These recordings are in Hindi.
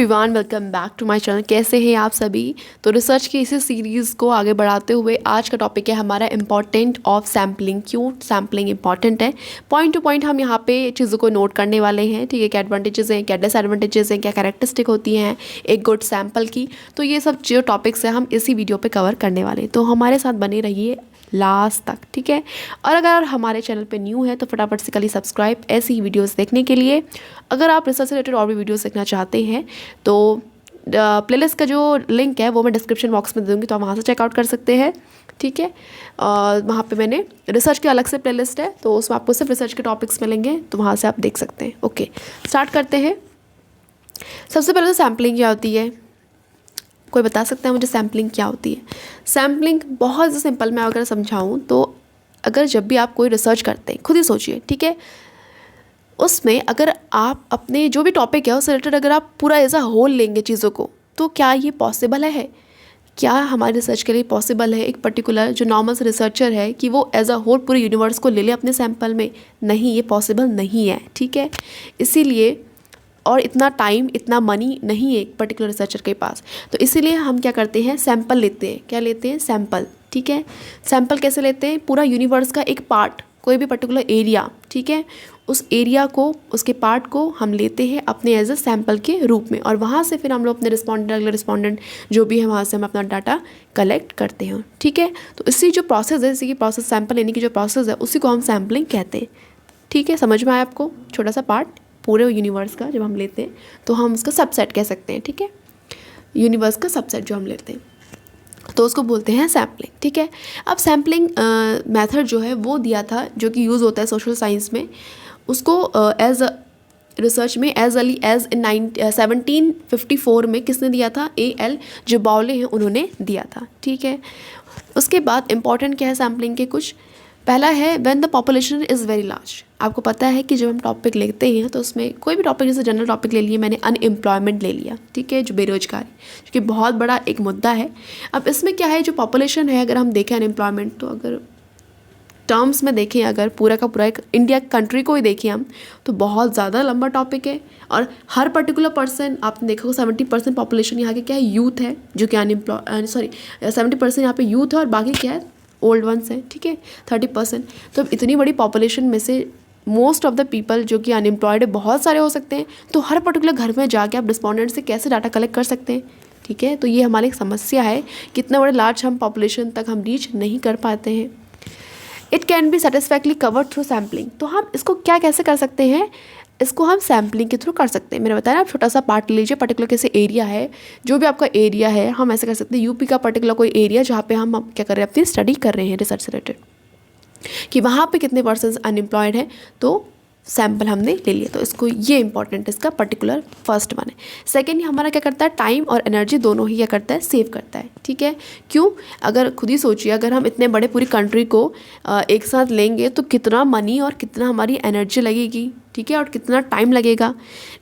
Everyone, welcome back to my channel. कैसे हैं आप सभी। तो रिसर्च की इसी सीरीज़ को आगे बढ़ाते हुए आज का टॉपिक है हमारा इम्पॉर्टेंट ऑफ सैम्पलिंग। क्यों सैम्पलिंग इंपॉर्टेंट है, पॉइंट टू पॉइंट हम यहाँ पे चीज़ों को नोट करने वाले हैं। ठीक है, क्या एडवांटेजेस हैं, क्या डिसएडवांटेजेस हैं, क्या कैरेक्टरिस्टिक होती हैं एक गुड सैम्पल की। तो ये सब जो टॉपिक्स हैं हम इसी वीडियो पर कवर करने वाले हैं, तो हमारे साथ बने रहिए लास्ट तक। ठीक है, और अगर हमारे चैनल पे न्यू है तो फटाफट से करिए सब्सक्राइब ऐसी ही वीडियोस देखने के लिए। अगर आप रिसर्च से रिलेटेड और भी वीडियोस देखना चाहते हैं तो प्लेलिस्ट का जो लिंक है वो मैं डिस्क्रिप्शन बॉक्स में दे दूँगी, तो आप वहाँ से चेकआउट कर सकते हैं। ठीक है, और वहाँ पे मैंने रिसर्च की अलग से प्लेलिस्ट है, तो उसमें आपको सिर्फ रिसर्च के टॉपिक्स मिलेंगे, तो वहाँ से आप देख सकते हैं। ओके, स्टार्ट करते हैं। सबसे पहले तो सैम्पलिंग क्या होती है, कोई बता सकता है मुझे सैम्पलिंग क्या होती है। सैम्पलिंग बहुत सिंपल मैं अगर समझाऊँ तो अगर जब भी आप कोई रिसर्च करते हैं, खुद ही सोचिए। ठीक है, उसमें अगर आप अपने जो भी टॉपिक है उससे रिलेटेड अगर आप पूरा एज अ होल लेंगे चीज़ों को, तो क्या ये पॉसिबल है? क्या हमारे रिसर्च के लिए पॉसिबल है एक पर्टिकुलर जो नॉर्मल से रिसर्चर है कि वो एज अ होल पूरे यूनिवर्स को ले ले अपने सैंपल में? नहीं, ये पॉसिबल नहीं है। ठीक है, इसीलिए और इतना टाइम इतना मनी नहीं है एक पर्टिकुलर रिसर्चर के पास, तो इसीलिए हम क्या करते हैं, सैंपल लेते हैं। क्या लेते हैं? सैंपल। ठीक है, सैंपल कैसे लेते हैं? पूरा यूनिवर्स का एक पार्ट, कोई भी पर्टिकुलर एरिया, ठीक है, उस एरिया को, उसके पार्ट को हम लेते हैं अपने एज अ सैंपल के रूप में, और वहाँ से फिर हम लोग अपने रिस्पॉन्डेंट, अगले रिस्पॉन्डेंट जो भी है वहाँ से हम अपना डाटा कलेक्ट करते हैं। ठीक है, तो इसी जो प्रोसेस है, इसी की प्रोसेस, सैंपल लेने की जो प्रोसेस है, उसी को हम सैम्पलिंग कहते हैं। ठीक है, समझ में आया आपको? छोटा सा पार्ट पूरे यूनिवर्स का जब हम लेते हैं तो हम उसका सबसेट कह सकते हैं। ठीक है, यूनिवर्स का सबसेट जो हम लेते हैं तो उसको बोलते हैं सैम्पलिंग। ठीक है, अब सैम्पलिंग मेथड जो है वो दिया था, जो कि यूज़ होता है सोशल साइंस में, उसको एज रिसर्च में एज अर्ली एज इन 1754 में किसने दिया था? A.L. जो बाउले हैं उन्होंने दिया था। ठीक है, उसके बाद इंपॉर्टेंट क्या है सैम्पलिंग के कुछ, पहला है when the population is very large. आपको पता है कि जब हम टॉपिक लेते हैं तो उसमें कोई भी टॉपिक, जैसे जनरल टॉपिक ले लिए, मैंने अनएम्प्लॉयमेंट ले लिया। ठीक है, जो बेरोजगारी, जो कि बहुत बड़ा एक मुद्दा है। अब इसमें क्या है, जो पॉपुलेशन है, अगर हम देखें अनएम्प्लॉयमेंट, तो अगर टर्म्स में देखें, अगर पूरा का पूरा एक इंडिया कंट्री को ही देखें हम, तो बहुत ज़्यादा लंबा टॉपिक है। और हर पर्टिकुलर पर्सन, आपने देखा हो 70% पॉपुलेशन यहाँ के क्या है, यूथ है, जो कि 70% यहाँ पे यूथ है, और बाकी क्या है, ओल्ड वंस हैं। ठीक है, 30%। तो इतनी बड़ी पॉपुलेशन में से मोस्ट ऑफ द पीपल जो कि अनएम्प्लॉयड है, बहुत सारे हो सकते हैं, तो हर पर्टिकुलर घर में जाके आप रिस्पॉन्डेंट से कैसे डाटा कलेक्ट कर सकते हैं? ठीक है, तो ये हमारी एक समस्या है, कितने बड़े लार्ज हम पॉपुलेशन तक हम रीच नहीं कर पाते हैं। It can be satisfactorily covered through sampling. तो हम इसको क्या कैसे कर सकते हैं, इसको हम सैम्पलिंग के थ्रू कर सकते हैं। मैंने बताया ना, आप छोटा सा पार्ट लीजिए, पर्टिकुलर कैसे एरिया है, जो भी आपका एरिया है, हम ऐसे कर सकते हैं। यूपी का पर्टिकुलर कोई एरिया जहाँ पे हम क्या कर रहे हैं, अपनी स्टडी कर रहे हैं रिसर्च से रिलेटेड, कि वहाँ पे कितने पर्सन अनएम्प्लॉयड हैं, तो सैम्पल हमने ले लिया। तो इसको, ये इंपॉर्टेंट है, इसका पर्टिकुलर फर्स्ट वन है। सेकेंड, हमारा क्या करता है, टाइम और एनर्जी दोनों ही क्या करता है, सेव करता है। ठीक है, क्यों? अगर खुद ही सोचिए, अगर हम इतने बड़े पूरी कंट्री को एक साथ लेंगे तो कितना मनी और कितना हमारी एनर्जी लगेगी। ठीक है, और कितना टाइम लगेगा।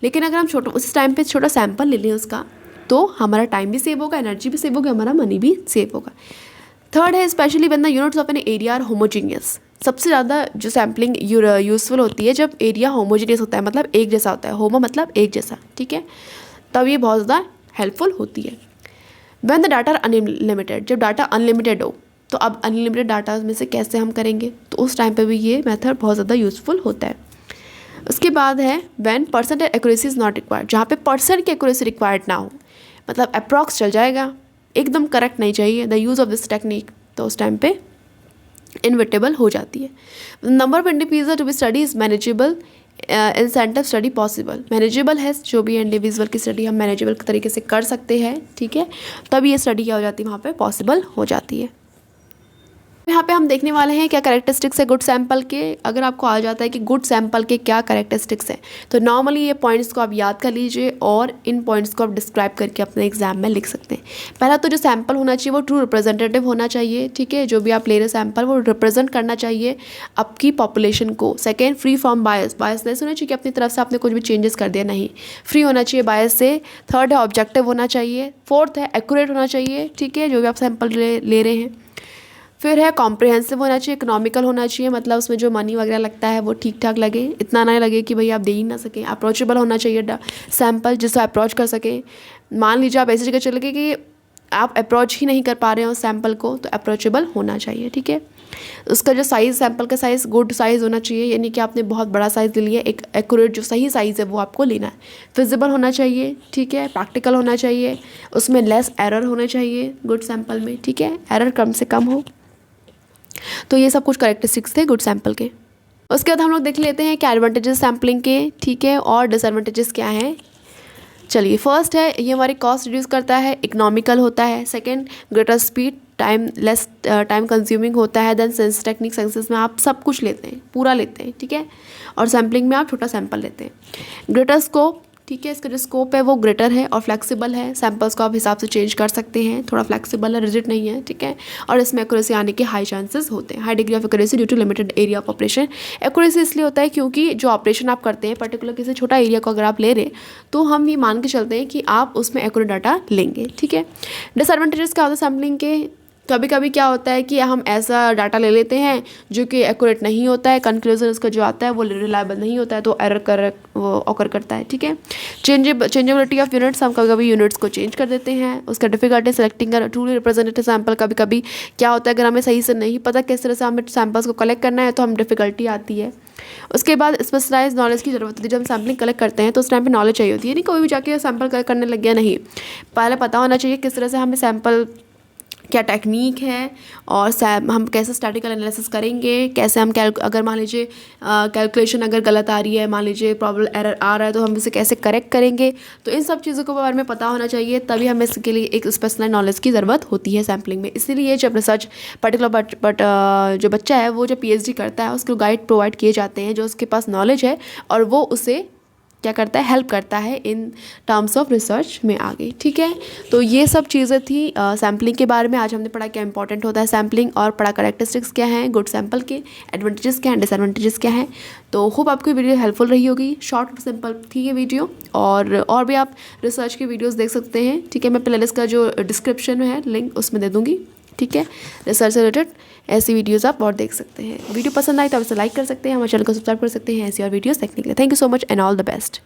लेकिन अगर हम उस टाइम पे छोटा सैम्पल ले लें उसका, तो हमारा टाइम भी सेव होगा, एनर्जी भी सेव होगी, हमारा मनी भी सेव होगा। थर्ड है specially when the units of an area are homogeneous. सबसे ज़्यादा जो सैम्पलिंग यूज़फुल होती है जब एरिया होमोजीनियस होता है, मतलब एक जैसा होता है, होमो मतलब एक जैसा। ठीक है, तब ये बहुत ज़्यादा हेल्पफुल होती है। व्हेन द डाटा अनलिमिटेड, जब डाटा अनलिमिटेड हो, तो अब अनलिमिटेड डाटा में से कैसे हम करेंगे, तो उस टाइम पे भी ये मेथड बहुत ज़्यादा यूज़फुल होता है। उसके बाद है when percentage accuracy is not required, जहाँ पे परसेंट की एक्यूरेसी रिक्वायर्ड ना हो, मतलब अप्रॉक्स चल जाएगा, एकदम करेक्ट नहीं चाहिए, the use of this technique, तो उस टाइम पे इनविटेबल हो जाती है। Number of individual to be study is manageable, intensive study possible. Manageable है, जो भी इंडिविजुअल की स्टडी हम मैनेजेबल तरीके से कर सकते हैं। ठीक है, तब ये स्टडी क्या हो जाती है, वहाँ पे पॉसिबल हो जाती है। यहाँ पे हम देखने वाले हैं क्या कैरेक्टरिस्टिक्स है गुड सैंपल के। अगर आपको आ जाता है कि गुड सैंपल के क्या कैरेक्टरिस्टिक्स हैं, तो नॉर्मली ये पॉइंट्स को आप याद कर लीजिए और इन पॉइंट्स को आप डिस्क्राइब करके अपने एग्जाम में लिख सकते हैं। पहला तो जो सैंपल होना चाहिए वो ट्रू रिप्रेजेंटेटिव होना चाहिए। ठीक है, जो भी आप ले रहे सैंपल वो रिप्रेजेंट करना चाहिए आपकी पॉपुलेशन को। Second, free from bias, biasness होना चाहिए कि अपनी तरफ से आपने कुछ भी चेंजेस कर दिया, नहीं, फ्री होना चाहिए बायस से। थर्ड है ऑब्जेक्टिव होना चाहिए। फोर्थ है एक्यूरेट होना चाहिए। ठीक है, जो भी आप सैंपल ले रहे हैं। फिर है कॉम्प्रिहेंसिव होना चाहिए, इकोनॉमिकल होना चाहिए, मतलब उसमें जो मनी वगैरह लगता है वो ठीक ठाक लगे, इतना ना लगे कि भाई आप दे ही ना सकें। अप्रोचेबल होना चाहिए सैम्पल, जिससे अप्रोच कर सकें। मान लीजिए आप ऐसी जगह चले गए कि आप अप्रोच ही नहीं कर पा रहे हो सैम्पल को, तो अप्रोचेबल होना चाहिए, ठीक है। उसका जो साइज़, सैम्पल का साइज़ गुड साइज़ होना चाहिए, यानी कि आपने बहुत बड़ा साइज़ ले लिया, एक एक्यूरेट जो सही साइज़ है वो आपको लेना है। फिजिबल होना चाहिए, ठीक है, प्रैक्टिकल होना चाहिए, उसमें लेस एरर होना चाहिए गुड सैम्पल में, ठीक है, एरर कम से कम हो। तो ये सब कुछ करेक्टरिस्टिक्स थे गुड सैम्पल के। उसके बाद हम लोग देख लेते हैं क्या एडवांटेजेस सैम्पलिंग के, ठीक है, और डिसएडवांटेजेस क्या हैं। चलिए, फर्स्ट है ये हमारी कॉस्ट रिड्यूस करता है, इकोनॉमिकल होता है। Second, greater speed, less time consuming होता है। देन सेंस टेक्निक, सेंसेस में आप सब कुछ लेते हैं, पूरा लेते हैं, ठीक है, और सैम्पलिंग में आप छोटा सैंपल लेते हैं। ग्रेटर स्कोप, ठीक है, इसका जो स्कोप है वो ग्रेटर है और फ्लेक्सिबल है, सैंपल्स को आप हिसाब से चेंज कर सकते हैं, थोड़ा फ्लेक्सिबल है, रिजिड नहीं है, ठीक है, और इसमें एक्यूरेसी आने के हाई चांसेस होते हैं, high degree of accuracy due to limited area of operation. Accuracy इसलिए होता है क्योंकि जो ऑपरेशन आप करते हैं पर्टिकुलर किसी छोटा एरिया को अगर आप ले रहे तो हम ये मान के चलते हैं कि आप उसमें एक्यूरेट डाटा लेंगे, ठीक है। डिसएडवांटेजेस क्या होता है सैम्पलिंग के, कभी कभी क्या होता है कि हम ऐसा डाटा ले लेते हैं जो कि एक्यूरेट नहीं होता है, कंक्लूजन उसका जो आता है वो रिलायबल नहीं होता है, तो एरर कर वो ऑकर करता है, ठीक है। चेंजेबिलिटी ऑफ यूनिट्स, हम कभी कभी यूनिट्स को चेंज कर देते हैं। उसका difficulty selecting a truly representative sample, कभी कभी क्या होता है अगर हमें सही से नहीं पता किस तरह से हमें सैंपल्स को कलेक्ट करना है तो हम डिफिकल्टी आती है। उसके बाद स्पेशलाइज नॉलेज की ज़रूरत होती है, जब हम सैम्पलिंग कलेक्ट करते हैं तो उस टाइम पे नॉलेज चाहिए होती है, नहीं कोई भी जाके सैंपल कलेक्ट करने लग गया, नहीं, पहले पता होना चाहिए किस तरह से हमें सैंपल, क्या टेक्निक है, और हम कैसे स्टैटिकल एनालिसिस करेंगे, कैसे हम अगर मान लीजिए कैलकुलेशन अगर गलत आ रही है, मान लीजिए प्रॉब्लम एरर आ रहा है, तो हम इसे कैसे करेक्ट करेंगे। तो इन सब चीज़ों के बारे में पता होना चाहिए, तभी हमें इसके लिए एक स्पेशलाइज नॉलेज की ज़रूरत होती है सैम्पलिंग में। इसीलिए जब रिसर्च पर्टिकुलर जो बच्चा है वो जब PhD करता है उसको गाइड प्रोवाइड किए जाते हैं जो उसके पास नॉलेज है, और वो उसे क्या करता है, हेल्प करता है इन टर्म्स ऑफ रिसर्च में आगे, ठीक है। तो ये सब चीज़ें थी सैम्पलिंग के बारे में। आज हमने पढ़ा क्या इंपॉर्टेंट होता है सैम्पलिंग, और पढ़ा करेक्टरिस्टिक्स क्या हैं गुड सैम्पल के, एडवांटेजेस क्या हैं, डिसएडवांटेजेस क्या हैं। तो होप आपको वीडियो हेल्पफुल रही होगी, शॉर्ट सिंपल थी ये वीडियो, और भी आप रिसर्च के वीडियोज़ देख सकते हैं, ठीक है। मैं प्लेलिस्ट का जो डिस्क्रिप्शन है लिंक उसमें दे दूँगी, ठीक है। रिसर्च से रिलेटेड ऐसी वीडियोस आप और देख सकते हैं। वीडियो पसंद आए तो आप इसे लाइक कर सकते हैं, हमारे चैनल को सब्सक्राइब कर सकते हैं ऐसी और वीडियोस देखने के लिए। Thank you so much and all the best.